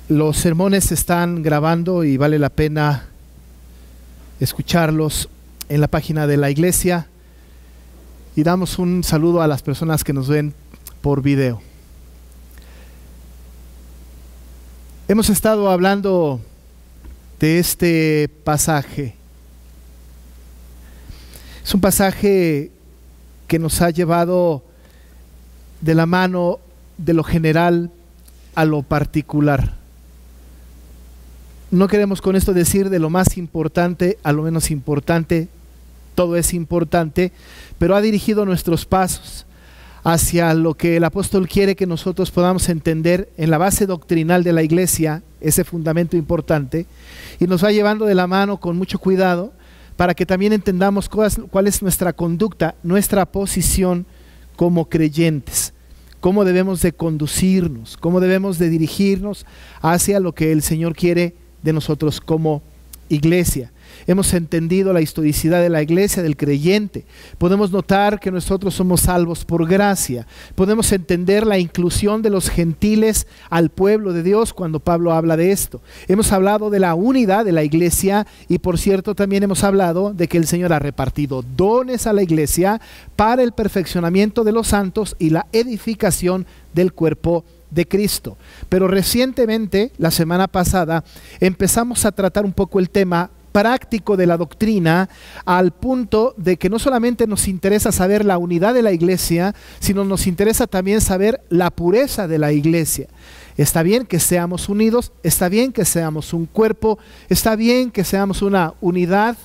Los sermones se están grabando y vale la pena escucharlos en la página de la iglesia, y damos un saludo a las personas que nos ven por video. Hemos estado hablando de este pasaje. Es un pasaje que nos ha llevado de la mano de lo general a lo particular. No queremos con esto decir de lo más importante a lo menos importante, todo es importante, pero ha dirigido nuestros pasos hacia lo que el apóstol quiere que nosotros podamos entender en la base doctrinal de la iglesia, ese fundamento importante, y nos va llevando de la mano con mucho cuidado para que también entendamos cuál es nuestra conducta, nuestra posición como creyentes, cómo debemos de conducirnos, cómo debemos de dirigirnos hacia lo que el Señor quiere de nosotros como iglesia. Hemos entendido la historicidad de la iglesia, del creyente. Podemos notar que nosotros somos salvos por gracia. Podemos entender la inclusión de los gentiles al pueblo de Dios cuando Pablo habla de esto. Hemos hablado de la unidad de la iglesia y, por cierto, también hemos hablado de que el Señor ha repartido dones a la iglesia para el perfeccionamiento de los santos y la edificación del cuerpo de Cristo. Pero recientemente, la semana pasada, empezamos a tratar un poco el tema práctico de la doctrina, al punto de que no solamente nos interesa saber la unidad de la iglesia, sino nos interesa también saber la pureza de la iglesia. Está bien que seamos unidos, está bien que seamos un cuerpo, está bien que seamos una unidad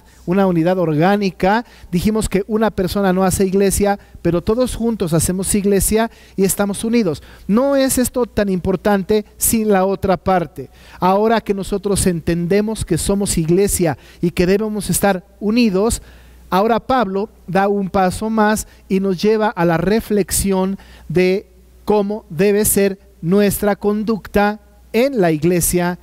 orgánica. Dijimos que una persona no hace iglesia, pero todos juntos hacemos iglesia y estamos unidos. No es esto tan importante sin la otra parte. Ahora que nosotros entendemos que somos iglesia y que debemos estar unidos, ahora Pablo da un paso más y nos lleva a la reflexión de cómo debe ser nuestra conducta en la iglesia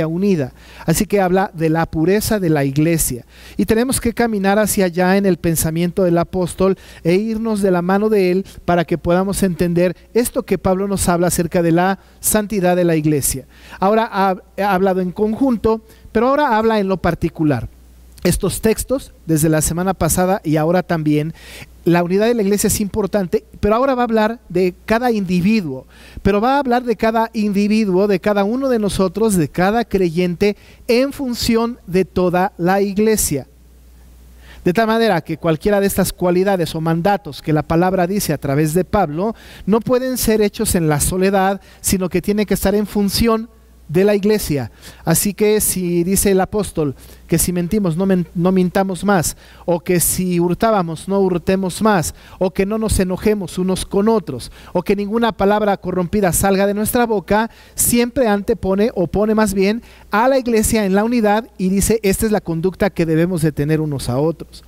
unida. Así que habla de la pureza de la iglesia. Y tenemos que caminar hacia allá en el pensamiento del apóstol e irnos de la mano de él para que podamos entender esto que Pablo nos habla acerca de la santidad de la iglesia. Ahora ha hablado en conjunto, pero ahora habla en lo particular. Estos textos, desde la semana pasada y ahora también, la unidad de la iglesia es importante, pero ahora va a hablar de cada individuo, pero va a hablar de cada individuo, de cada uno de nosotros, de cada creyente, en función de toda la iglesia. De tal manera que cualquiera de estas cualidades o mandatos que la palabra dice a través de Pablo, no pueden ser hechos en la soledad, sino que tienen que estar en función de la iglesia. Así que si dice el apóstol que si mentimos no mintamos más, o que si hurtábamos no hurtemos más, o que no nos enojemos unos con otros, o que ninguna palabra corrompida salga de nuestra boca, siempre antepone o pone más bien a la iglesia en la unidad y dice esta es la conducta que debemos de tener unos a otros.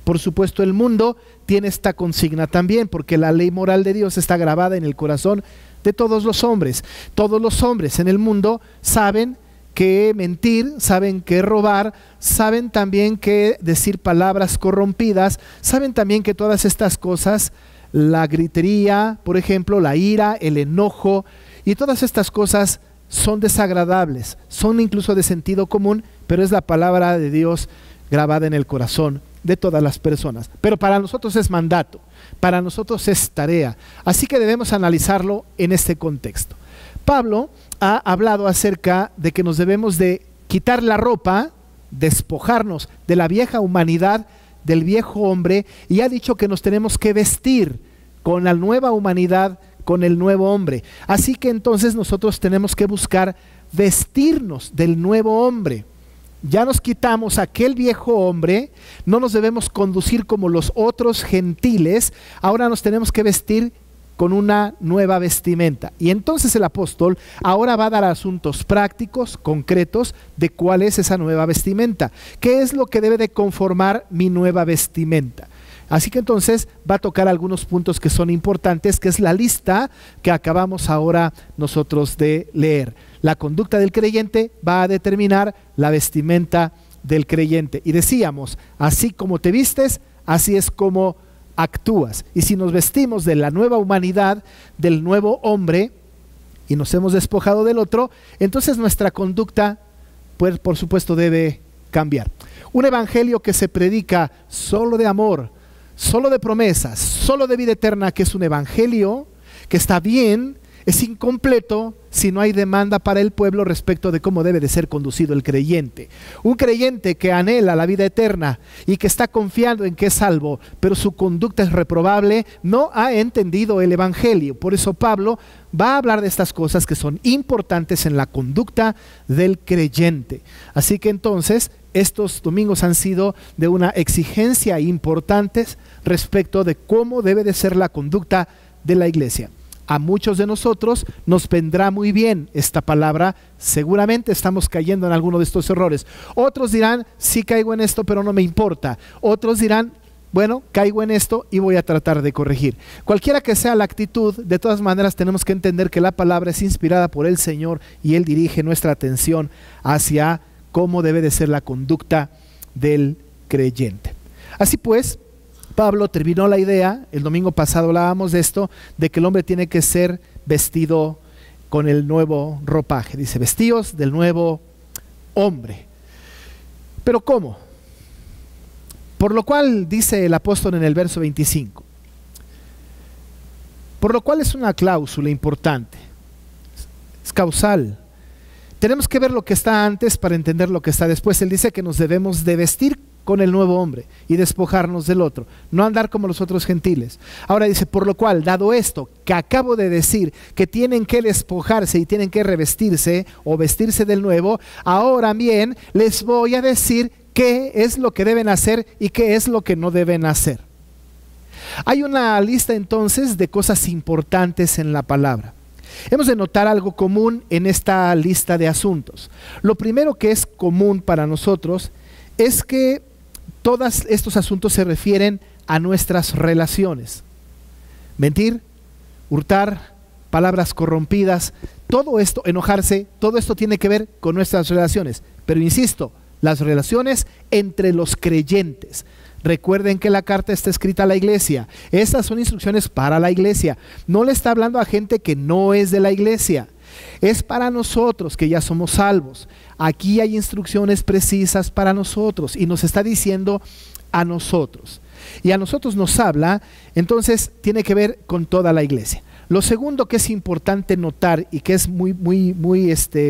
Por supuesto, el mundo tiene esta consigna también, porque la ley moral de Dios está grabada en el corazón de todos los hombres. Todos los hombres en el mundo saben que mentir, saben que robar, saben también que decir palabras corrompidas, saben también que todas estas cosas, la gritería, por ejemplo, la ira, el enojo, y todas estas cosas son desagradables, son incluso de sentido común, pero es la palabra de Dios grabada en el corazón de todas las personas. Pero para nosotros es mandato, para nosotros es tarea, así que debemos analizarlo en este contexto. Pablo ha hablado acerca de que nos debemos de quitar la ropa, despojarnos de la vieja humanidad, del viejo hombre, y ha dicho que nos tenemos que vestir con la nueva humanidad, con el nuevo hombre. Así que entonces nosotros tenemos que buscar vestirnos del nuevo hombre. Ya nos quitamos aquel viejo hombre, no nos debemos conducir como los otros gentiles, ahora nos tenemos que vestir con una nueva vestimenta. Y entonces el apóstol ahora va a dar asuntos prácticos, concretos, de cuál es esa nueva vestimenta. ¿Qué es lo que debe de conformar mi nueva vestimenta? Así que entonces va a tocar algunos puntos que son importantes, que es la lista que acabamos ahora nosotros de leer. La conducta del creyente va a determinar la vestimenta del creyente. Y decíamos, así como te vistes, así es como actúas. Y si nos vestimos de la nueva humanidad, del nuevo hombre, y nos hemos despojado del otro, entonces nuestra conducta, pues, por supuesto, debe cambiar. Un evangelio que se predica solo de amor, solo de promesas, solo de vida eterna, que es un evangelio que está bien, es incompleto si no hay demanda para el pueblo respecto de cómo debe de ser conducido el creyente. Un creyente que anhela la vida eterna y que está confiando en que es salvo, pero su conducta es reprobable, no ha entendido el evangelio. Por eso Pablo va a hablar de estas cosas que son importantes en la conducta del creyente. Así que entonces estos domingos han sido de una exigencia importante respecto de cómo debe de ser la conducta de la iglesia. A muchos de nosotros nos vendrá muy bien esta palabra, seguramente estamos cayendo en alguno de estos errores. Otros dirán, sí caigo en esto, pero no me importa. Otros dirán, bueno, caigo en esto y voy a tratar de corregir. Cualquiera que sea la actitud, de todas maneras tenemos que entender que la palabra es inspirada por el Señor y Él dirige nuestra atención hacia cómo debe de ser la conducta del creyente. Así pues, Pablo terminó la idea, el domingo pasado hablábamos de esto, de que el hombre tiene que ser vestido con el nuevo ropaje. Dice, vestidos del nuevo hombre. ¿Pero cómo? Por lo cual, dice el apóstol en el verso 25, por lo cual es una cláusula importante, es causal. Tenemos que ver lo que está antes para entender lo que está después. Él dice que nos debemos de vestir con el nuevo hombre y despojarnos del otro, no andar como los otros gentiles. Ahora dice, por lo cual, dado esto que acabo de decir, que tienen que despojarse y tienen que revestirse o vestirse del nuevo, ahora bien les voy a decir qué es lo que deben hacer y qué es lo que no deben hacer. Hay una lista entonces de cosas importantes en la palabra. Hemos de notar algo común en esta lista de asuntos. Lo primero que es común para nosotros es que todos estos asuntos se refieren a nuestras relaciones. Mentir, hurtar, palabras corrompidas, todo esto, enojarse, todo esto tiene que ver con nuestras relaciones. Pero insisto, las relaciones entre los creyentes. Recuerden que la carta está escrita a la iglesia. Estas son instrucciones para la iglesia. No le está hablando a gente que no es de la iglesia. Es para nosotros que ya somos salvos. Aquí hay instrucciones precisas para nosotros y nos está diciendo a nosotros. Y a nosotros nos habla, entonces tiene que ver con toda la iglesia. Lo segundo que es importante notar y que es muy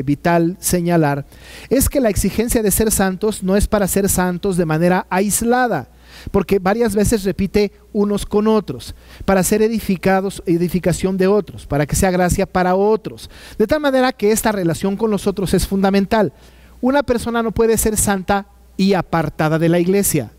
vital señalar es que la exigencia de ser santos no es para ser santos de manera aislada, porque varias veces repite unos con otros, para ser edificación de otros, para que sea gracia para otros, de tal manera que esta relación con los otros es fundamental. Una persona no puede ser santa y apartada de la iglesia.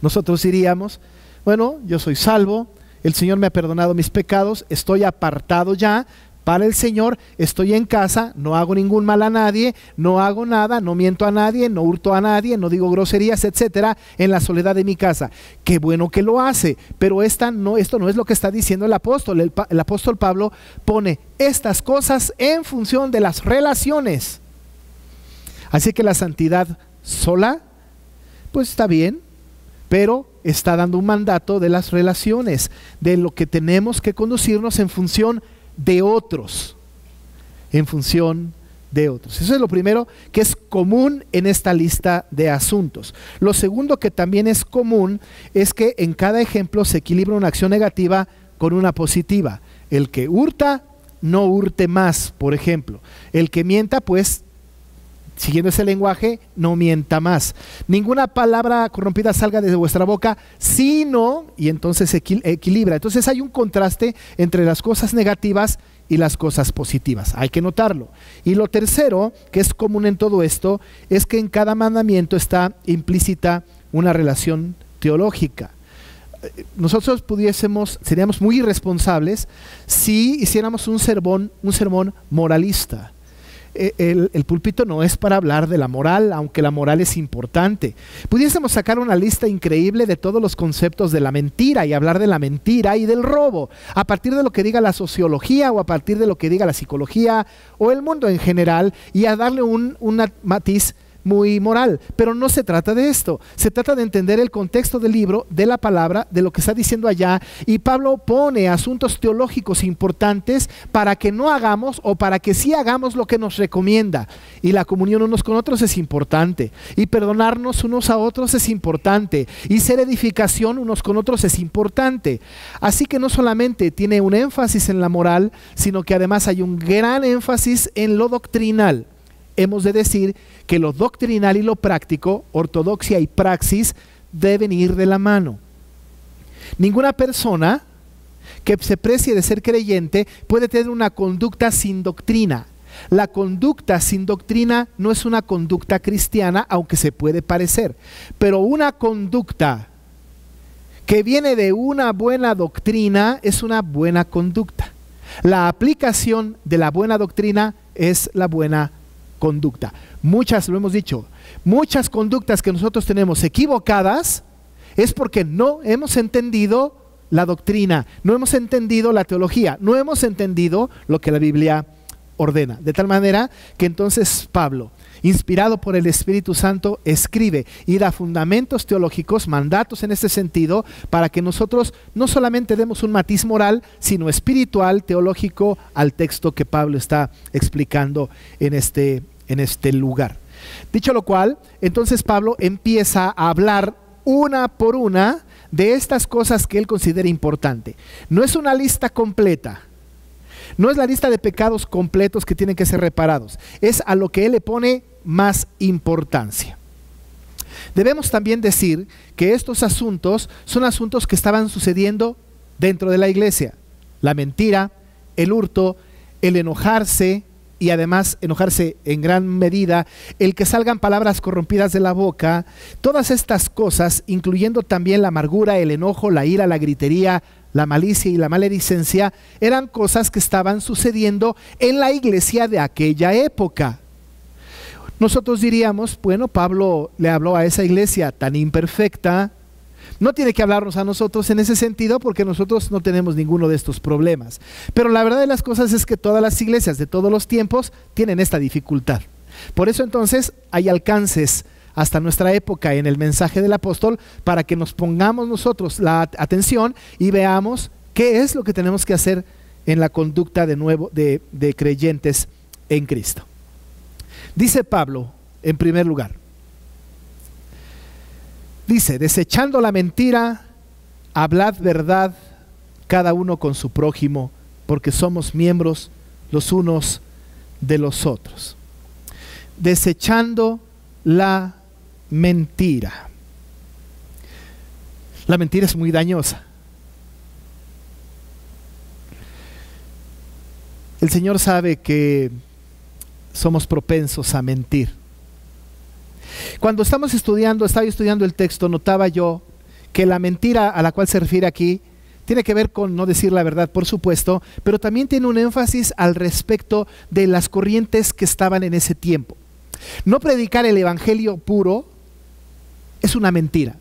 Nosotros diríamos, bueno, yo soy salvo, el Señor me ha perdonado mis pecados, estoy apartado ya para el Señor, estoy en casa, no hago ningún mal a nadie, no hago nada, no miento a nadie, no hurto a nadie, no digo groserías, etcétera, en la soledad de mi casa. Qué bueno que lo hace, pero esto no es lo que está diciendo el apóstol. El apóstol Pablo pone estas cosas en función de las relaciones. Así que la santidad sola, pues está bien, pero está dando un mandato de las relaciones, de lo que tenemos que conducirnos en función de otros, en función de otros. Eso es lo primero que es común en esta lista de asuntos. Lo segundo que también es común es que en cada ejemplo se equilibra una acción negativa con una positiva. El que hurta, no hurte más, por ejemplo. El que mienta, pues, siguiendo ese lenguaje, no mienta más. Ninguna palabra corrompida salga de vuestra boca, sino, y entonces se equilibra. Entonces hay un contraste entre las cosas negativas y las cosas positivas. Hay que notarlo. Y lo tercero, que es común en todo esto, es que en cada mandamiento está implícita una relación teológica. Nosotros seríamos muy irresponsables si hiciéramos un sermón moralista. El púlpito no es para hablar de la moral, aunque la moral es importante. Pudiésemos sacar una lista increíble de todos los conceptos de la mentira y hablar de la mentira y del robo, a partir de lo que diga la sociología o a partir de lo que diga la psicología o el mundo en general, y a darle un matiz muy moral, pero no se trata de esto. Se trata de entender el contexto del libro, de la palabra, de lo que está diciendo allá, y Pablo pone asuntos teológicos importantes para que no hagamos, o para que sí hagamos lo que nos recomienda. Y la comunión unos con otros es importante, y perdonarnos unos a otros es importante, y ser edificación unos con otros es importante. Así que no solamente tiene un énfasis en la moral, sino que además hay un gran énfasis en lo doctrinal. Hemos de decir que lo doctrinal y lo práctico, ortodoxia y praxis, deben ir de la mano. Ninguna persona que se precie de ser creyente puede tener una conducta sin doctrina. La conducta sin doctrina no es una conducta cristiana, aunque se puede parecer, pero una conducta que viene de una buena doctrina es una buena conducta. La aplicación de la buena doctrina es la buena conducta. Muchas, lo hemos dicho, muchas conductas que nosotros tenemos equivocadas es porque no hemos entendido la doctrina, no hemos entendido la teología, no hemos entendido lo que la Biblia ordena. De tal manera que entonces Pablo, inspirado por el Espíritu Santo, escribe y da fundamentos teológicos, mandatos en este sentido, para que nosotros no solamente demos un matiz moral, sino espiritual, teológico, al texto que Pablo está explicando en este lugar. Dicho lo cual, entonces Pablo empieza a hablar una por una de estas cosas que él considera importante. No es una lista completa, no es la lista de pecados completos que tienen que ser reparados, es a lo que él le pone más importancia. Debemos también decir que estos asuntos son asuntos que estaban sucediendo dentro de la iglesia: la mentira, el hurto, el enojarse, y además enojarse en gran medida, el que salgan palabras corrompidas de la boca. Todas estas cosas, incluyendo también la amargura, el enojo, la ira, la gritería, la malicia y la maledicencia, eran cosas que estaban sucediendo en la iglesia de aquella época. Nosotros diríamos, bueno, Pablo le habló a esa iglesia tan imperfecta, no tiene que hablarnos a nosotros en ese sentido, porque nosotros no tenemos ninguno de estos problemas. Pero la verdad de las cosas es que todas las iglesias de todos los tiempos tienen esta dificultad. Por eso entonces hay alcances hasta nuestra época en el mensaje del apóstol, para que nos pongamos nosotros la atención y veamos qué es lo que tenemos que hacer en la conducta de creyentes en Cristo. Dice Pablo, en primer lugar, dice: desechando la mentira, hablad verdad cada uno con su prójimo, porque somos miembros los unos de los otros. Desechando la mentira. La mentira es muy dañosa. El Señor sabe que somos propensos a mentir. Cuando estaba estudiando el texto, notaba yo que la mentira a la cual se refiere aquí tiene que ver con no decir la verdad, por supuesto, pero también tiene un énfasis al respecto de las corrientes que estaban en ese tiempo. No predicar el evangelio puro es una mentira.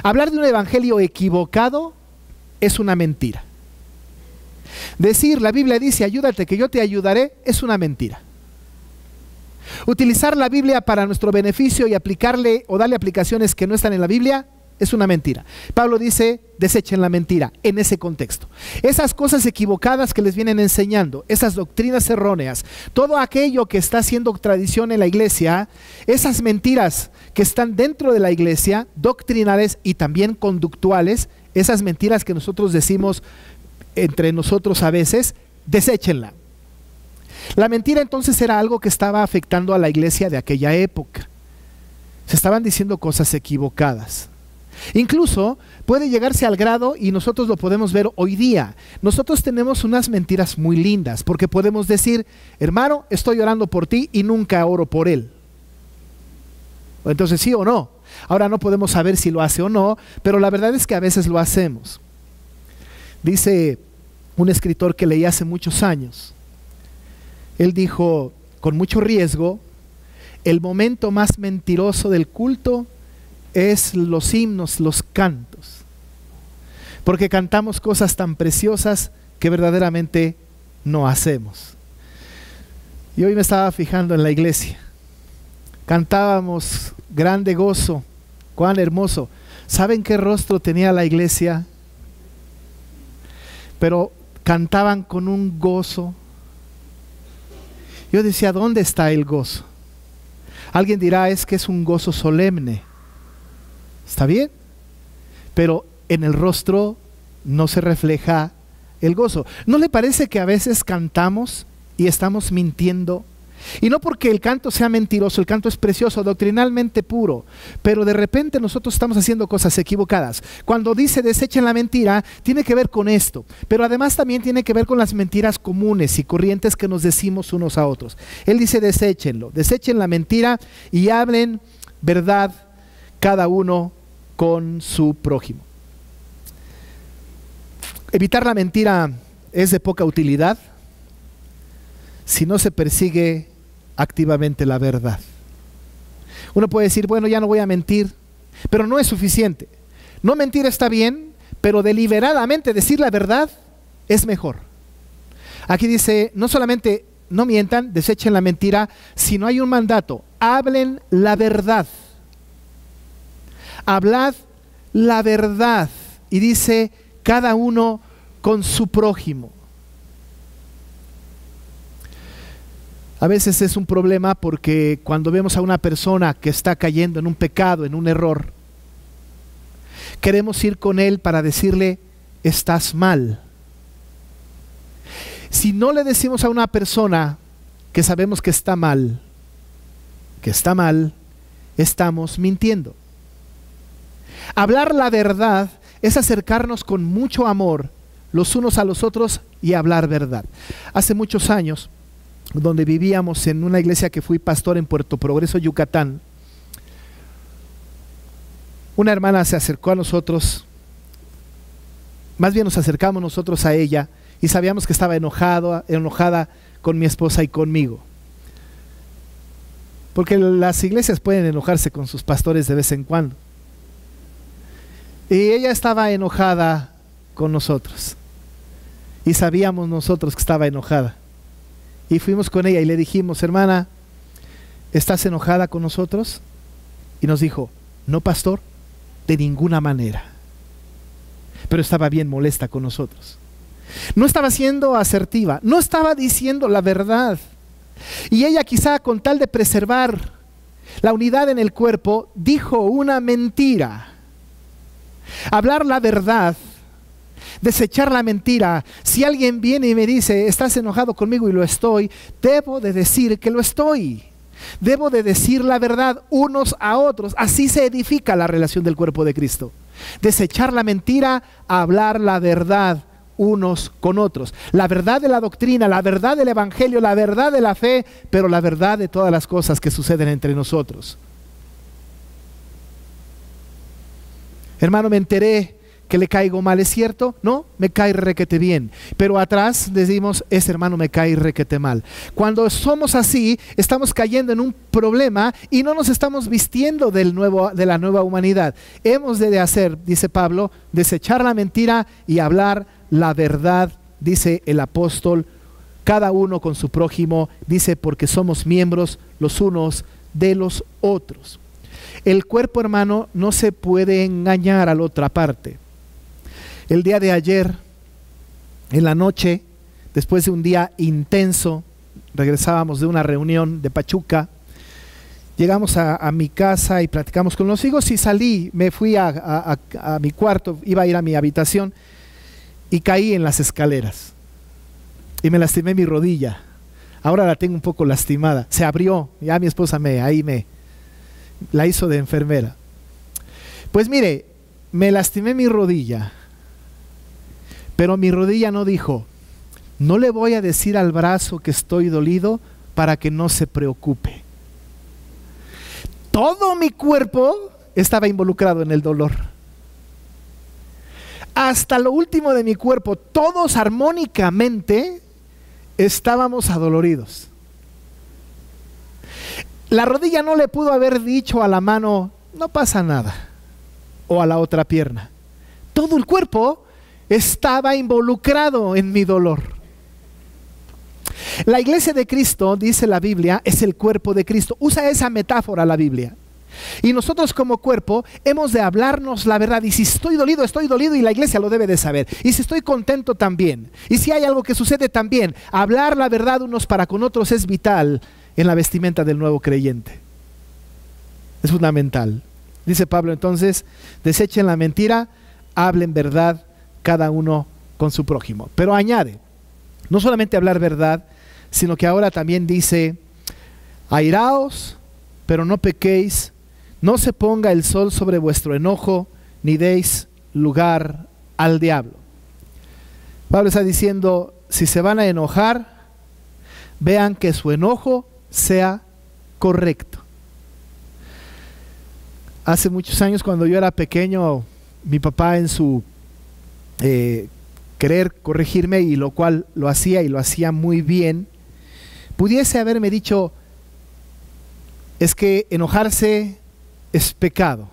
Hablar de un evangelio equivocado es una mentira. Decir, la Biblia dice, ayúdate que yo te ayudaré, es una mentira. Utilizar la Biblia para nuestro beneficio y aplicarle o darle aplicaciones que no están en la Biblia es una mentira. Pablo dice, desechen la mentira en ese contexto. Esas cosas equivocadas que les vienen enseñando, esas doctrinas erróneas, todo aquello que está siendo tradición en la iglesia, esas mentiras que están dentro de la iglesia, doctrinales y también conductuales, esas mentiras que nosotros decimos entre nosotros a veces, deséchenla. La mentira entonces era algo que estaba afectando a la iglesia de aquella época. Se estaban diciendo cosas equivocadas. Incluso puede llegarse al grado, y nosotros lo podemos ver hoy día, nosotros tenemos unas mentiras muy lindas, porque podemos decir, hermano, estoy orando por ti y nunca oro por él. Entonces sí o no. Ahora no podemos saber si lo hace o no, pero la verdad es que a veces lo hacemos. Dice un escritor que leí hace muchos años, él dijo, con mucho riesgo, el momento más mentiroso del culto es los himnos, los cantos, porque cantamos cosas tan preciosas que verdaderamente no hacemos. Y hoy me estaba fijando en la iglesia, cantábamos grande gozo, cuán hermoso. ¿Saben qué rostro tenía la iglesia? Pero cantaban con un gozo. Yo decía, ¿dónde está el gozo? Alguien dirá, es que es un gozo solemne. Está bien, pero en el rostro no se refleja el gozo. ¿No le parece que a veces cantamos y estamos mintiendo? Y no porque el canto sea mentiroso, el canto es precioso, doctrinalmente puro, pero de repente nosotros estamos haciendo cosas equivocadas. Cuando dice desechen la mentira, tiene que ver con esto, pero además también tiene que ver con las mentiras comunes y corrientes que nos decimos unos a otros. Él dice deséchenlo, desechen la mentira y hablen verdad cada uno con su prójimo. Evitar la mentira es de poca utilidad si no se persigue activamente la verdad. Uno puede decir, bueno, ya no voy a mentir, pero no es suficiente. No mentir está bien, pero deliberadamente decir la verdad es mejor. Aquí dice, no solamente no mientan, desechen la mentira, sino hay un mandato, hablen la verdad. Hablad la verdad. Y dice, cada uno con su prójimo. A veces es un problema porque cuando vemos a una persona que está cayendo en un pecado, en un error, queremos ir con él para decirle, estás mal. Si no le decimos a una persona que sabemos que está mal, estamos mintiendo. Hablar la verdad es acercarnos con mucho amor los unos a los otros y hablar verdad. Hace muchos años, donde vivíamos en una iglesia que fui pastor en Puerto Progreso, Yucatán, una hermana se acercó a nosotros, más bien nos acercamos nosotros a ella y sabíamos que estaba enojada con mi esposa y conmigo. Porque las iglesias pueden enojarse con sus pastores de vez en cuando. Y ella estaba enojada con nosotros. Y sabíamos nosotros que estaba enojada. Y fuimos con ella y le dijimos, hermana, ¿estás enojada con nosotros? Y nos dijo, no, pastor, de ninguna manera. Pero estaba bien molesta con nosotros. No estaba siendo asertiva, no estaba diciendo la verdad. Y ella, quizá con tal de preservar la unidad en el cuerpo, dijo una mentira. Hablar la verdad, desechar la mentira. Si alguien viene y me dice, estás enojado conmigo, y lo estoy, debo de decir que lo estoy. Debo de decir la verdad unos a otros. Así se edifica la relación del cuerpo de Cristo. Desechar la mentira, hablar la verdad unos con otros. La verdad de la doctrina, la verdad del evangelio, la verdad de la fe, pero la verdad de todas las cosas que suceden entre nosotros. Hermano, me enteré que le caigo mal, ¿es cierto? No, me cae requete bien. Pero atrás decimos, ese hermano me cae requete mal. Cuando somos así, estamos cayendo en un problema y no nos estamos vistiendo de la nueva humanidad. Hemos de hacer, dice Pablo, desechar la mentira y hablar la verdad, dice el apóstol, cada uno con su prójimo, dice, porque somos miembros los unos de los otros. El cuerpo, hermano, no se puede engañar a la otra parte. El día de ayer, en la noche, después de un día intenso, regresábamos de una reunión de Pachuca, llegamos a mi casa y platicamos con los hijos y salí, me fui a mi cuarto, iba a ir a mi habitación y caí en las escaleras y me lastimé mi rodilla. Ahora la tengo un poco lastimada, se abrió, ya mi esposa la hizo de enfermera. Pues mire, me lastimé mi rodilla, pero mi rodilla no dijo, no le voy a decir al brazo que estoy dolido para que no se preocupe. Todo mi cuerpo estaba involucrado en el dolor. Hasta lo último de mi cuerpo, todos armónicamente estábamos adoloridos. La rodilla no le pudo haber dicho a la mano, no pasa nada, o a la otra pierna. Todo el cuerpo estaba involucrado en mi dolor. La iglesia de Cristo, dice la Biblia, es el cuerpo de Cristo. Usa esa metáfora la Biblia. Y nosotros como cuerpo hemos de hablarnos la verdad. Y si estoy dolido y la iglesia lo debe de saber. Y si estoy contento también. Y si hay algo que sucede también. Hablar la verdad unos para con otros es vital en la vestimenta del nuevo creyente. Es fundamental. Dice Pablo entonces, desechen la mentira, hablen verdad cada uno con su prójimo. Pero añade, no solamente hablar verdad, sino que ahora también dice, airaos, pero no pequéis, no se ponga el sol sobre vuestro enojo, ni deis lugar al diablo. Pablo está diciendo, si se van a enojar, vean que su enojo sea correcto. Hace muchos años, cuando yo era pequeño, mi papá en su querer corregirme, y lo cual lo hacía muy bien, pudiese haberme dicho, es que enojarse es pecado.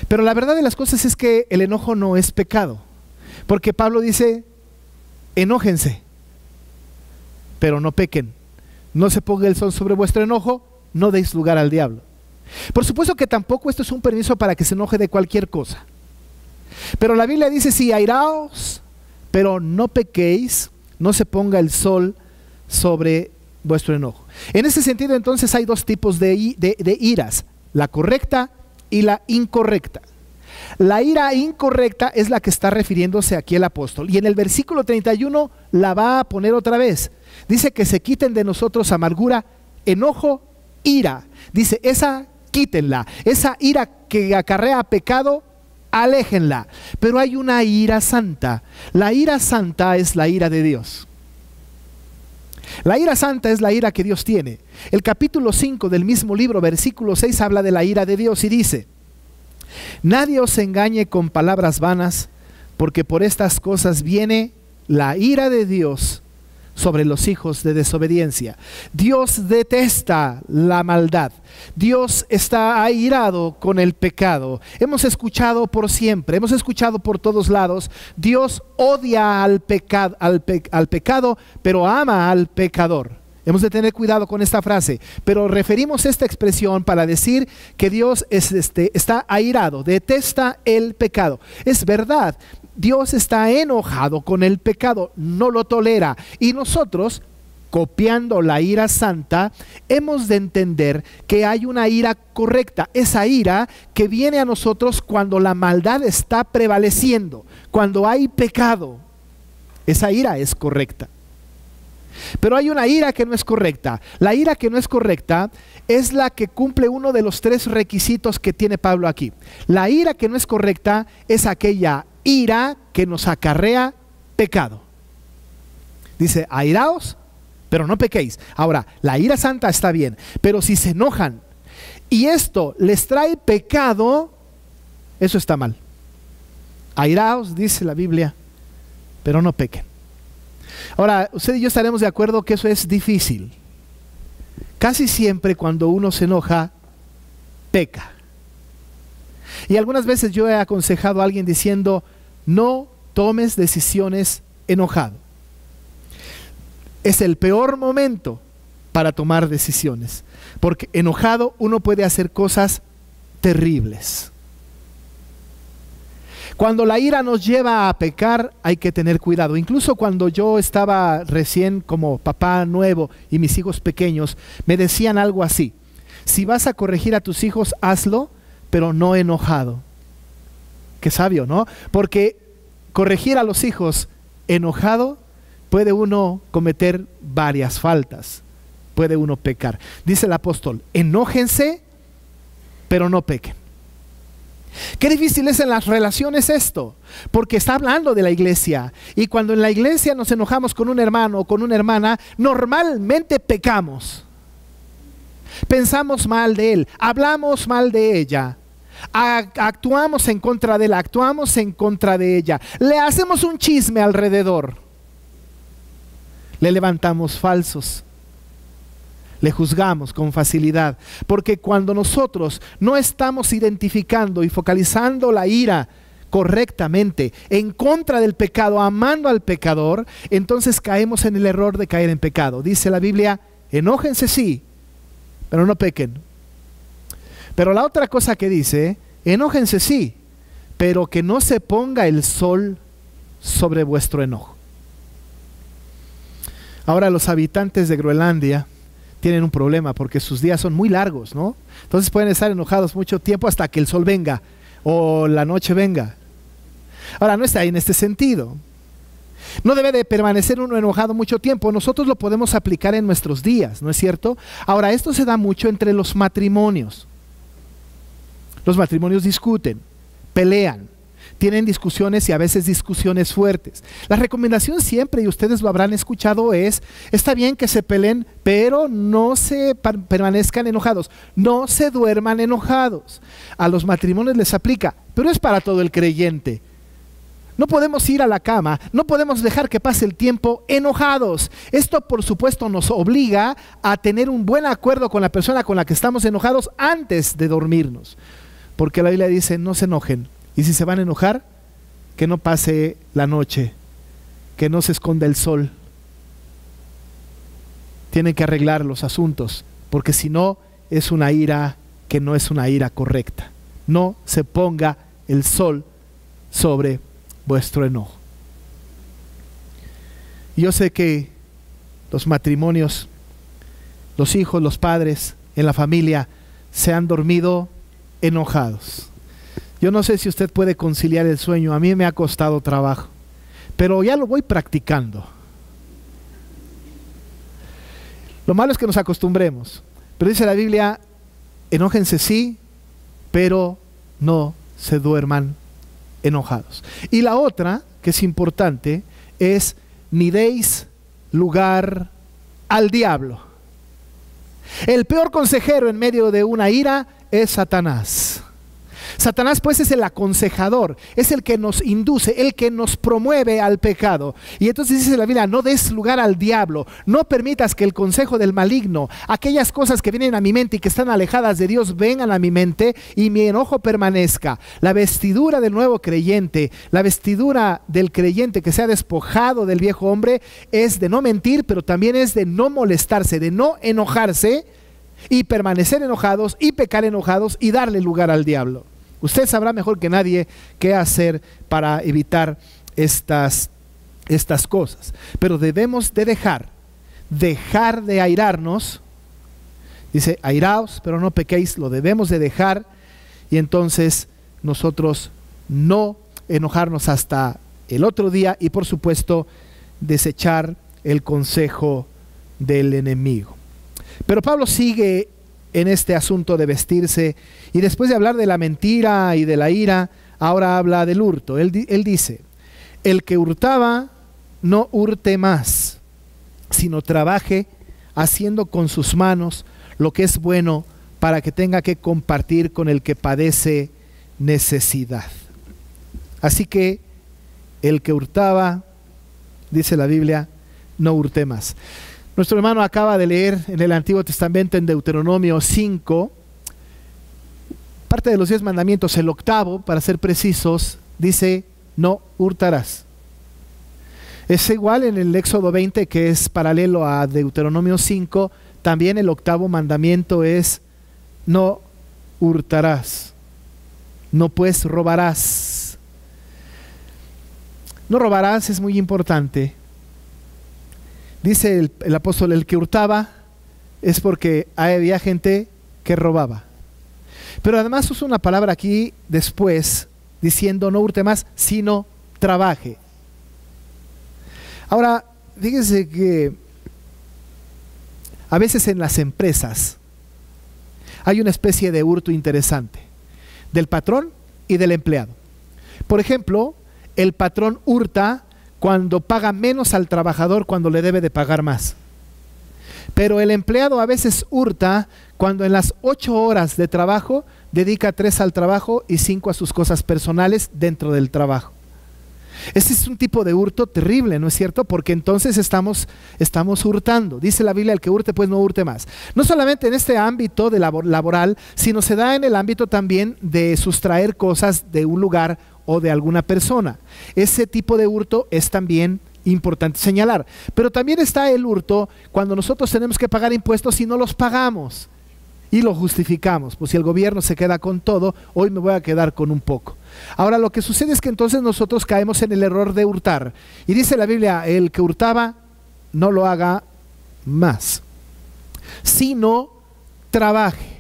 Pero la verdad de las cosas es que el enojo no es pecado, porque Pablo dice, enójense, pero no pequen. No se ponga el sol sobre vuestro enojo, no deis lugar al diablo. Por supuesto que tampoco esto es un permiso para que se enoje de cualquier cosa. Pero la Biblia dice, sí, airaos, pero no pequéis, no se ponga el sol sobre vuestro enojo. En ese sentido, entonces, hay dos tipos de iras, la correcta y la incorrecta. La ira incorrecta es la que está refiriéndose aquí el apóstol, y en el versículo 31 la va a poner otra vez. Dice que se quiten de nosotros amargura, enojo, ira. Dice, esa quítenla, esa ira que acarrea pecado, aléjenla. Pero hay una ira santa. La ira santa es la ira de Dios. La ira santa es la ira que Dios tiene. El capítulo 5 del mismo libro, versículo 6, habla de la ira de Dios y dice, nadie os engañe con palabras vanas, porque por estas cosas viene la ira de Dios sobre los hijos de desobediencia. Dios detesta la maldad. Dios está airado con el pecado. Hemos escuchado por siempre, hemos escuchado por todos lados, Dios odia al pecado, pero ama al pecador. Hemos de tener cuidado con esta frase, pero referimos esta expresión para decir que Dios está airado, detesta el pecado. Es verdad, Dios está enojado con el pecado, no lo tolera. Y nosotros, copiando la ira santa, hemos de entender que hay una ira correcta. Esa ira que viene a nosotros cuando la maldad está prevaleciendo, cuando hay pecado. Esa ira es correcta. Pero hay una ira que no es correcta. La ira que no es correcta es la que cumple uno de los tres requisitos que tiene Pablo aquí. La ira que no es correcta es aquella ira que nos acarrea pecado. Dice, airaos, pero no pequéis. Ahora, la ira santa está bien, pero si se enojan y esto les trae pecado, eso está mal. Airaos, dice la Biblia, pero no pequen. Ahora, usted y yo estaremos de acuerdo que eso es difícil. Casi siempre cuando uno se enoja, peca. Y algunas veces yo he aconsejado a alguien diciendo, no tomes decisiones enojado. Es el peor momento para tomar decisiones, porque enojado uno puede hacer cosas terribles. Cuando la ira nos lleva a pecar, hay que tener cuidado. Incluso cuando yo estaba recién como papá nuevo y mis hijos pequeños, me decían algo así: si vas a corregir a tus hijos, hazlo, pero no enojado. Qué sabio, ¿no? Porque corregir a los hijos enojado, puede uno cometer varias faltas, puede uno pecar. Dice el apóstol, enójense, pero no pequen. Qué difícil es en las relaciones esto, porque está hablando de la iglesia, y cuando en la iglesia nos enojamos con un hermano o con una hermana, normalmente pecamos. Pensamos mal de él, hablamos mal de ella, actuamos en contra de él, actuamos en contra de ella, le hacemos un chisme alrededor, le levantamos falsos, le juzgamos con facilidad, porque cuando nosotros no estamos identificando y focalizando la ira correctamente, en contra del pecado, amando al pecador, entonces caemos en el error de caer en pecado. Dice la Biblia, enójense sí, pero no pequen. Pero la otra cosa que dice, enójense sí, pero que no se ponga el sol sobre vuestro enojo. Ahora los habitantes de Groenlandia tienen un problema porque sus días son muy largos, ¿no? Entonces pueden estar enojados mucho tiempo hasta que el sol venga o la noche venga. Ahora no está ahí en este sentido. No debe de permanecer uno enojado mucho tiempo. Nosotros lo podemos aplicar en nuestros días, ¿no es cierto? Ahora esto se da mucho entre los matrimonios. Los matrimonios discuten, pelean, tienen discusiones y a veces discusiones fuertes. La recomendación siempre, y ustedes lo habrán escuchado, es, está bien que se peleen, pero no se permanezcan enojados, no se duerman enojados. A los matrimonios les aplica, pero es para todo el creyente. No podemos ir a la cama, no podemos dejar que pase el tiempo enojados. Esto por supuesto nos obliga a tener un buen acuerdo con la persona con la que estamos enojados antes de dormirnos. Porque la Biblia dice, no se enojen. Y si se van a enojar, que no pase la noche, que no se esconda el sol. Tienen que arreglar los asuntos, porque si no, es una ira que no es una ira correcta. No se ponga el sol sobre vuestro enojo. Yo sé que los matrimonios, los hijos, los padres en la familia se han dormido enojados. Yo no sé si usted puede conciliar el sueño, a mí me ha costado trabajo, pero ya lo voy practicando. Lo malo es que nos acostumbremos, pero dice la Biblia, enójense sí, pero no se duerman enojados. Y la otra, que es importante, es ni deis lugar al diablo. El peor consejero en medio de una ira es Satanás. Satanás pues es el aconsejador, es el que nos induce, el que nos promueve al pecado. Y entonces dice la Biblia, no des lugar al diablo, no permitas que el consejo del maligno, aquellas cosas que vienen a mi mente y que están alejadas de Dios, vengan a mi mente y mi enojo permanezca. La vestidura del nuevo creyente, la vestidura del creyente que se ha despojado del viejo hombre es de no mentir, pero también es de no molestarse, de no enojarse y permanecer enojados y pecar enojados y darle lugar al diablo. Usted sabrá mejor que nadie qué hacer para evitar estas cosas. Pero debemos de dejar de airarnos. Dice, airaos, pero no pequéis, lo debemos de dejar. Y entonces nosotros no enojarnos hasta el otro día y por supuesto desechar el consejo del enemigo. Pero Pablo sigue en este asunto de vestirse y después de hablar de la mentira y de la ira, ahora habla del hurto. Él dice, el que hurtaba no hurte más, sino trabaje haciendo con sus manos lo que es bueno para que tenga que compartir con el que padece necesidad. Así que el que hurtaba, dice la Biblia, no hurte más. Nuestro hermano acaba de leer en el Antiguo Testamento, en Deuteronomio 5, parte de los 10 mandamientos, el octavo, para ser precisos, dice, no hurtarás. Es igual en el Éxodo 20, que es paralelo a Deuteronomio 5, también el octavo mandamiento es, no hurtarás, no pues robarás. No robarás es muy importante. Dice el apóstol, el que hurtaba es porque había gente que robaba. Pero además usa una palabra aquí después, diciendo no hurte más, sino trabaje. Ahora, fíjense que a veces en las empresas hay una especie de hurto interesante, del patrón y del empleado. Por ejemplo, el patrón hurta cuando paga menos al trabajador cuando le debe de pagar más. Pero el empleado a veces hurta cuando en las 8 horas de trabajo dedica 3 al trabajo y 5 a sus cosas personales dentro del trabajo. Este es un tipo de hurto terrible, ¿no es cierto? Porque entonces estamos hurtando. Dice la Biblia, el que hurte pues no hurte más. No solamente en este ámbito de laboral, sino se da en el ámbito también de sustraer cosas de un lugar o de alguna persona. Ese tipo de hurto es también importante señalar. Pero también está el hurto cuando nosotros tenemos que pagar impuestos y no los pagamos y lo justificamos. Pues si el gobierno se queda con todo, hoy me voy a quedar con un poco. Ahora lo que sucede es que entonces nosotros caemos en el error de hurtar. Y dice la Biblia, el que hurtaba no lo haga más, sino trabaje.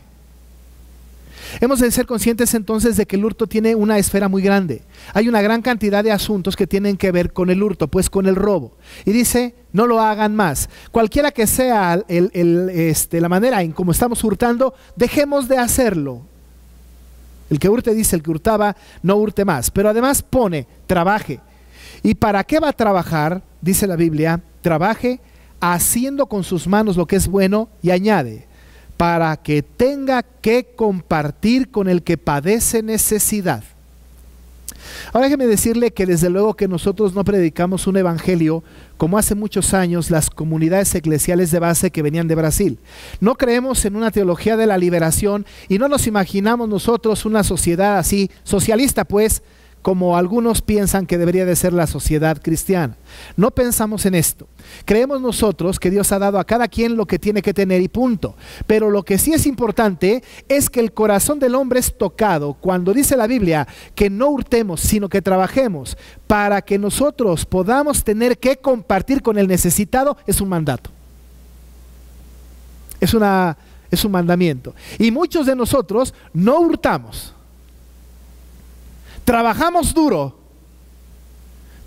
Hemos de ser conscientes entonces de que el hurto tiene una esfera muy grande. Hay una gran cantidad de asuntos que tienen que ver con el hurto, pues con el robo. Y dice, no lo hagan más. Cualquiera que sea la manera en cómo estamos hurtando, dejemos de hacerlo. El que hurte, dice, el que hurtaba, no hurte más. Pero además pone, trabaje. ¿Y para qué va a trabajar? Dice la Biblia, trabaje haciendo con sus manos lo que es bueno, y añade, para que tenga que compartir con el que padece necesidad. Ahora déjeme decirle que desde luego que nosotros no predicamos un evangelio como hace muchos años las comunidades eclesiales de base que venían de Brasil. No creemos en una teología de la liberación y no nos imaginamos nosotros una sociedad así, socialista pues, como algunos piensan que debería de ser la sociedad cristiana. No pensamos en esto. Creemos nosotros que Dios ha dado a cada quien lo que tiene que tener y punto. Pero lo que sí es importante es que el corazón del hombre es tocado cuando dice la Biblia que no hurtemos, sino que trabajemos para que nosotros podamos tener que compartir con el necesitado. Es un mandato. Es un mandamiento. Y muchos de nosotros no hurtamos. Trabajamos duro,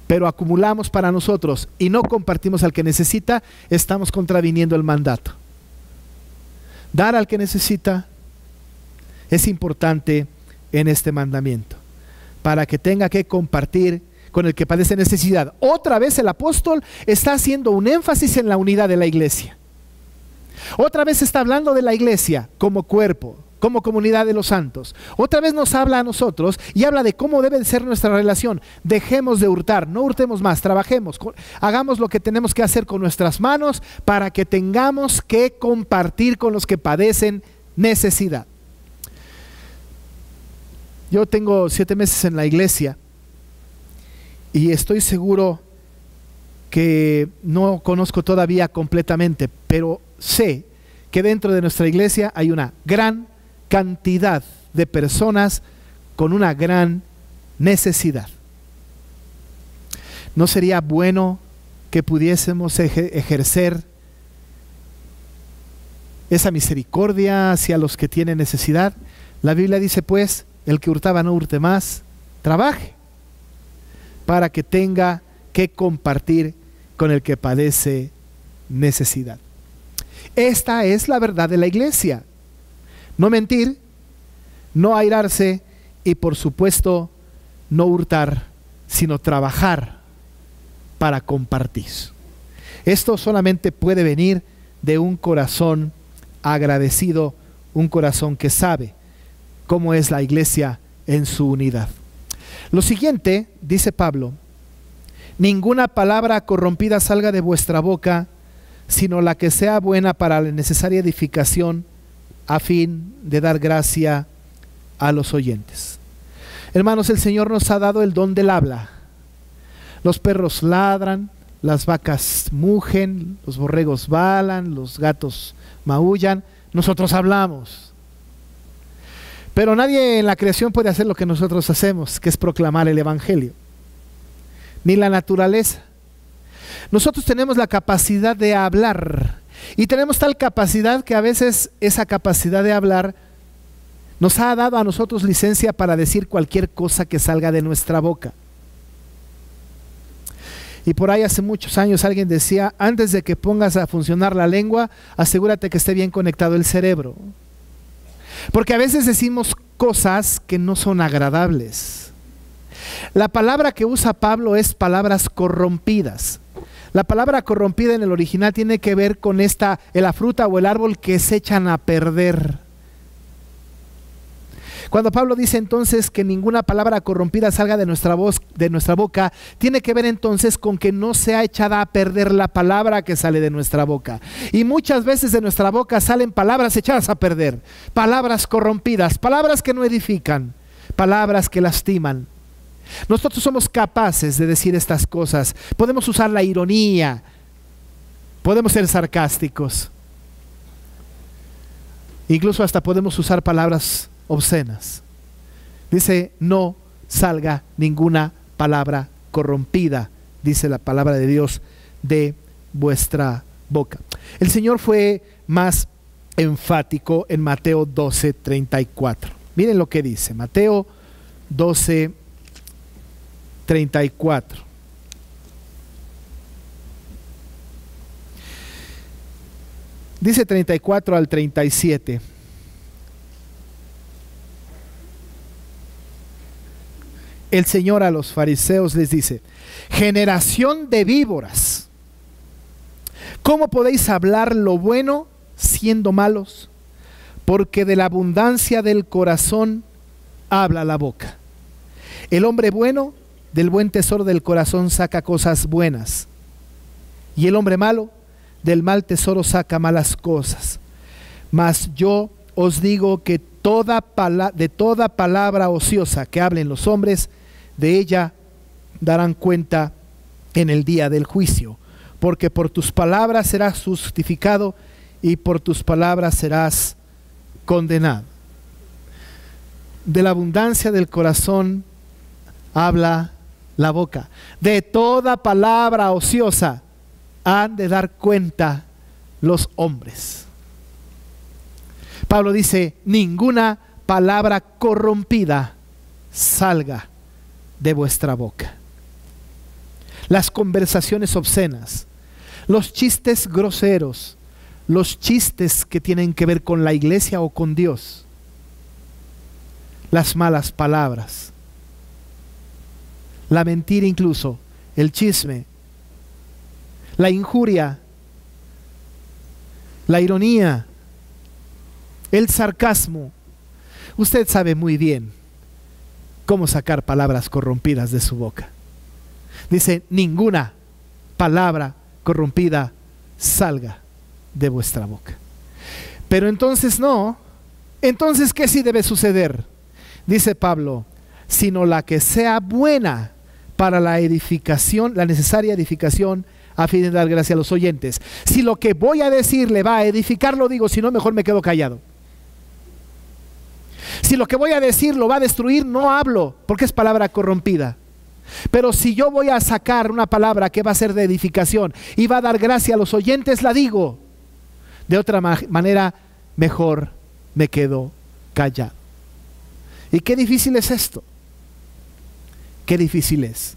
pero acumulamos para nosotros y no compartimos al que necesita. Estamos contraviniendo el mandato. Dar al que necesita es importante en este mandamiento, para que tenga que compartir con el que padece necesidad. Otra vez el apóstol está haciendo un énfasis en la unidad de la iglesia. Otra vez está hablando de la iglesia como cuerpo, como comunidad de los santos. Otra vez nos habla a nosotros y habla de cómo debe ser nuestra relación. Dejemos de hurtar, no hurtemos más, trabajemos, hagamos lo que tenemos que hacer con nuestras manos para que tengamos que compartir con los que padecen necesidad. Yo tengo 7 meses en la iglesia y estoy seguro que no conozco todavía completamente, pero sé que dentro de nuestra iglesia hay una gran cantidad de personas con una gran necesidad. ¿No sería bueno que pudiésemos ejercer esa misericordia hacia los que tienen necesidad? La Biblia dice pues, el que hurtaba no hurte más, trabaje para que tenga que compartir con el que padece necesidad. Esta es la verdad de la iglesia. No mentir, no airarse y por supuesto no hurtar, sino trabajar para compartir. Esto solamente puede venir de un corazón agradecido, un corazón que sabe cómo es la iglesia en su unidad. Lo siguiente, dice Pablo, ninguna palabra corrompida salga de vuestra boca, sino la que sea buena para la necesaria edificación, a fin de dar gracia a los oyentes. Hermanos, el Señor nos ha dado el don del habla. Los perros ladran, las vacas mugen, los borregos balan, los gatos maullan, nosotros hablamos. Pero nadie en la creación puede hacer lo que nosotros hacemos, que es proclamar el evangelio, ni la naturaleza. Nosotros tenemos la capacidad de hablar y tenemos tal capacidad que a veces esa capacidad de hablar nos ha dado a nosotros licencia para decir cualquier cosa que salga de nuestra boca. Y por ahí hace muchos años alguien decía, antes de que pongas a funcionar la lengua, asegúrate que esté bien conectado el cerebro. Porque a veces decimos cosas que no son agradables. La palabra que usa Pablo es palabras corrompidas. La palabra corrompida en el original tiene que ver con la fruta o el árbol que se echan a perder. Cuando Pablo dice entonces que ninguna palabra corrompida salga de nuestra boca, tiene que ver entonces con que no sea echada a perder la palabra que sale de nuestra boca. Y muchas veces de nuestra boca salen palabras echadas a perder, palabras corrompidas, palabras que no edifican, palabras que lastiman. Nosotros somos capaces de decir estas cosas. Podemos usar la ironía, podemos ser sarcásticos, incluso hasta podemos usar palabras obscenas. Dice, no salga ninguna palabra corrompida, dice la palabra de Dios, de vuestra boca. El Señor fue más enfático en Mateo 12:34. Miren lo que dice, Mateo 12:34. Dice 34 al 37. El Señor a los fariseos les dice: generación de víboras, ¿cómo podéis hablar lo bueno siendo malos? Porque de la abundancia del corazón habla la boca. El hombre bueno del buen tesoro del corazón saca cosas buenas, y el hombre malo del mal tesoro saca malas cosas. Mas yo os digo que de toda palabra ociosa que hablen los hombres, de ella darán cuenta en el día del juicio, porque por tus palabras serás justificado y por tus palabras serás condenado. De la abundancia del corazón habla la boca. De toda palabra ociosa han de dar cuenta los hombres. Pablo dice, ninguna palabra corrompida salga de vuestra boca. Las conversaciones obscenas, los chistes groseros, los chistes que tienen que ver con la iglesia o con Dios, las malas palabras, la mentira incluso, el chisme, la injuria, la ironía, el sarcasmo. Usted sabe muy bien cómo sacar palabras corrompidas de su boca. Dice, ninguna palabra corrompida salga de vuestra boca. Pero entonces no. Entonces, ¿qué sí debe suceder? Dice Pablo, sino la que sea buena para la edificación, la necesaria edificación, a fin de dar gracia a los oyentes. Si lo que voy a decir le va a edificar, lo digo, si no, mejor me quedo callado. Si lo que voy a decir lo va a destruir, no hablo, porque es palabra corrompida. Pero si yo voy a sacar una palabra que va a ser de edificación y va a dar gracia a los oyentes, la digo. De otra manera, mejor me quedo callado. ¿Y qué difícil es esto? Qué difícil es.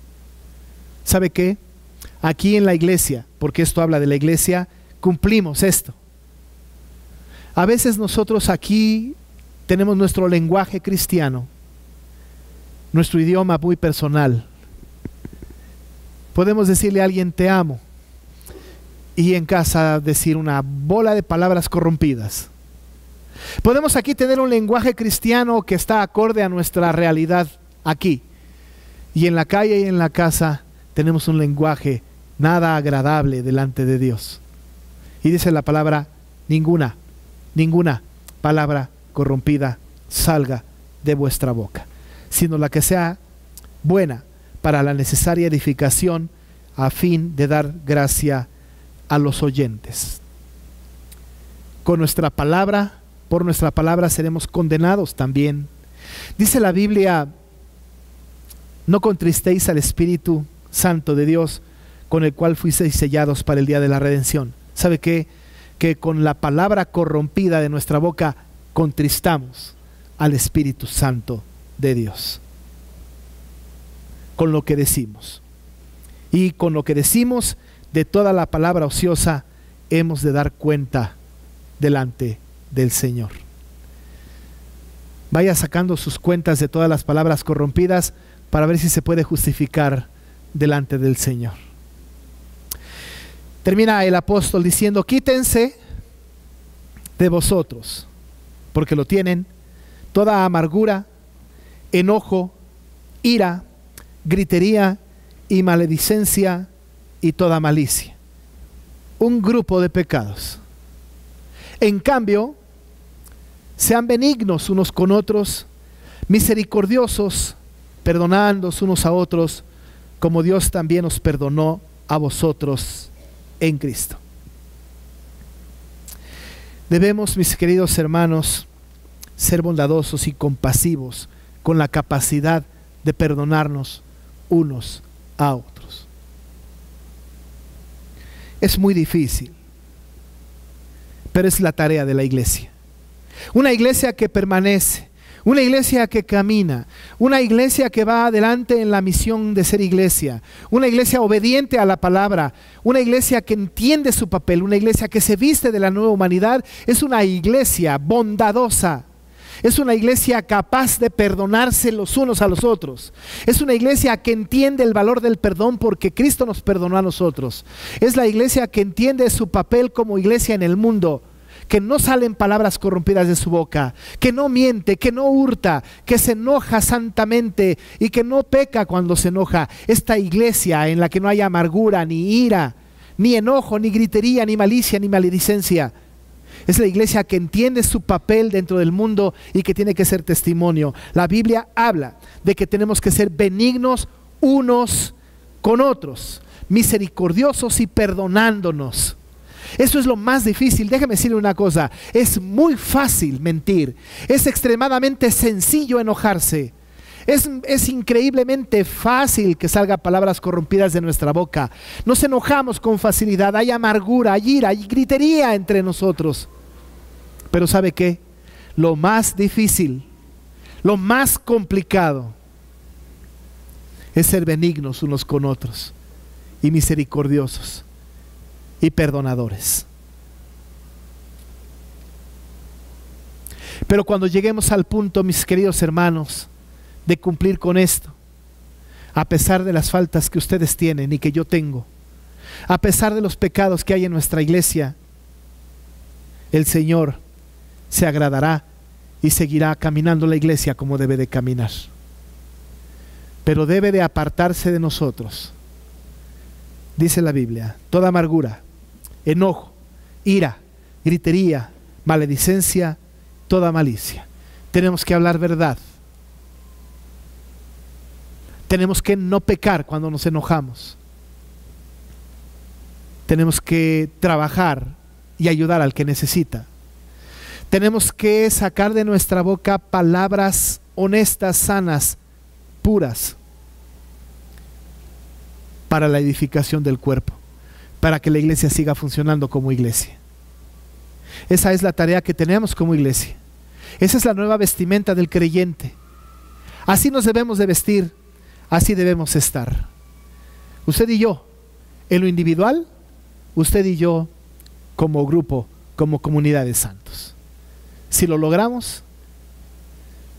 ¿Sabe qué? Aquí en la iglesia, porque esto habla de la iglesia, cumplimos esto. A veces nosotros aquí tenemos nuestro lenguaje cristiano, nuestro idioma muy personal. Podemos decirle a alguien te amo y en casa decir una bola de palabras corrompidas. Podemos aquí tener un lenguaje cristiano que está acorde a nuestra realidad aquí, y en la calle y en la casa tenemos un lenguaje nada agradable delante de Dios. Y dice la palabra, ninguna palabra corrompida salga de vuestra boca, sino la que sea buena para la necesaria edificación, a fin de dar gracia a los oyentes. Con nuestra palabra, por nuestra palabra seremos condenados también. Dice la Biblia, no contristéis al Espíritu Santo de Dios, con el cual fuisteis sellados para el día de la redención. ¿Sabe qué? Que con la palabra corrompida de nuestra boca contristamos al Espíritu Santo de Dios. Con lo que decimos. Y con lo que decimos, de toda la palabra ociosa, hemos de dar cuenta delante del Señor. Vaya sacando sus cuentas de todas las palabras corrompidas para ver si se puede justificar delante del Señor. Termina el apóstol diciendo, quítense de vosotros, porque lo tienen, toda amargura, enojo, ira, gritería y maledicencia y toda malicia. Un grupo de pecados. En cambio, sean benignos unos con otros, misericordiosos, perdonándoos unos a otros, como Dios también os perdonó a vosotros en Cristo. Debemos, mis queridos hermanos, ser bondadosos y compasivos con la capacidad de perdonarnos unos a otros. Es muy difícil, pero es la tarea de la iglesia. Una iglesia que permanece, una iglesia que camina, una iglesia que va adelante en la misión de ser iglesia, una iglesia obediente a la palabra, una iglesia que entiende su papel, una iglesia que se viste de la nueva humanidad, es una iglesia bondadosa. Es una iglesia capaz de perdonarse los unos a los otros. Es una iglesia que entiende el valor del perdón porque Cristo nos perdonó a nosotros. Es la iglesia que entiende su papel como iglesia en el mundo, que no salen palabras corrompidas de su boca, que no miente, que no hurta, que se enoja santamente y que no peca cuando se enoja. Esta iglesia en la que no hay amargura, ni ira, ni enojo, ni gritería, ni malicia, ni maledicencia. Es la iglesia que entiende su papel dentro del mundo y que tiene que ser testimonio. La Biblia habla de que tenemos que ser benignos unos con otros, misericordiosos y perdonándonos. Eso es lo más difícil. Déjeme decirle una cosa: es muy fácil mentir, es extremadamente sencillo enojarse. Es increíblemente fácil que salgan palabras corrompidas de nuestra boca. Nos enojamos con facilidad, hay amargura, hay ira, hay gritería entre nosotros. Pero ¿sabe qué? Lo más difícil, lo más complicado es ser benignos unos con otros y misericordiosos y perdonadores. Pero cuando lleguemos al punto, mis queridos hermanos, de cumplir con esto, a pesar de las faltas que ustedes tienen y que yo tengo, a pesar de los pecados que hay en nuestra iglesia, el Señor se agradará y seguirá caminando la iglesia como debe de caminar. Pero debe de apartarse de nosotros, dice la Biblia, toda amargura, enojo, ira, gritería, maledicencia, toda malicia. Tenemos que hablar verdad. Tenemos que no pecar cuando nos enojamos. Tenemos que trabajar y ayudar al que necesita. Tenemos que sacar de nuestra boca palabras honestas, sanas, puras, para la edificación del cuerpo, para que la iglesia siga funcionando como iglesia. Esa es la tarea que tenemos como iglesia. Esa es la nueva vestimenta del creyente. Así nos debemos de vestir, así debemos estar. Usted y yo, en lo individual, usted y yo como grupo, como comunidad de santos. Si lo logramos,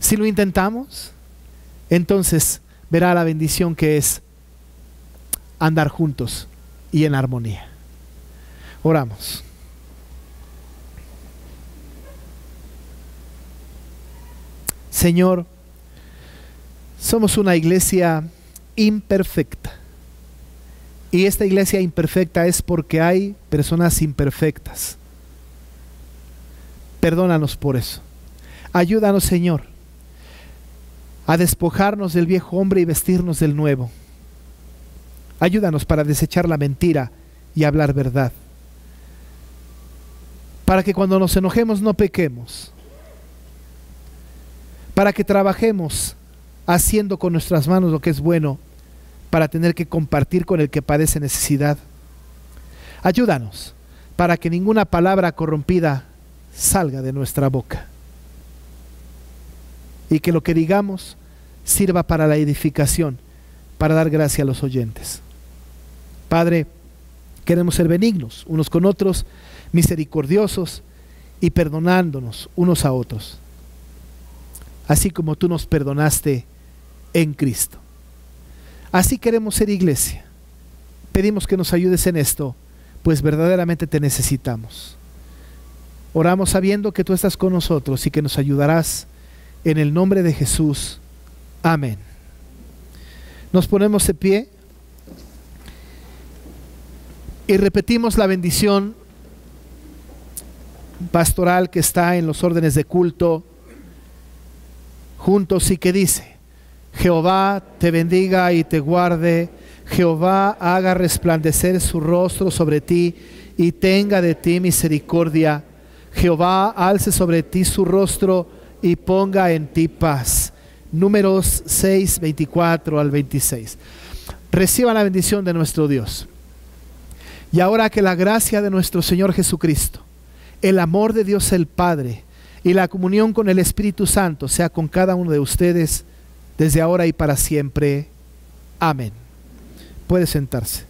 si lo intentamos, entonces verá la bendición que es andar juntos y en armonía. Oramos. Señor, somos una iglesia imperfecta. Y esta iglesia imperfecta es porque hay personas imperfectas. Perdónanos por eso. Ayúdanos, Señor, a despojarnos del viejo hombre y vestirnos del nuevo. Ayúdanos para desechar la mentira y hablar verdad. Para que cuando nos enojemos no pequemos. Para que trabajemos haciendo con nuestras manos lo que es bueno, para tener que compartir con el que padece necesidad. Ayúdanos para que ninguna palabra corrompida salga de nuestra boca y que lo que digamos sirva para la edificación, para dar gracia a los oyentes. Padre, queremos ser benignos unos con otros, misericordiosos y perdonándonos unos a otros, así como tú nos perdonaste en Cristo. Así queremos ser iglesia. Pedimos que nos ayudes en esto, pues verdaderamente te necesitamos. Oramos sabiendo que tú estás con nosotros y que nos ayudarás en el nombre de Jesús. Amén. Nos ponemos de pie y repetimos la bendición pastoral que está en los órdenes de culto juntos y que dice: Jehová te bendiga y te guarde. Jehová haga resplandecer su rostro sobre ti y tenga de ti misericordia. Jehová alce sobre ti su rostro y ponga en ti paz. Números 6, 24 al 26. Reciban la bendición de nuestro Dios. Y ahora que la gracia de nuestro Señor Jesucristo, el amor de Dios el Padre y la comunión con el Espíritu Santo sea con cada uno de ustedes desde ahora y para siempre. Amén. Puede sentarse.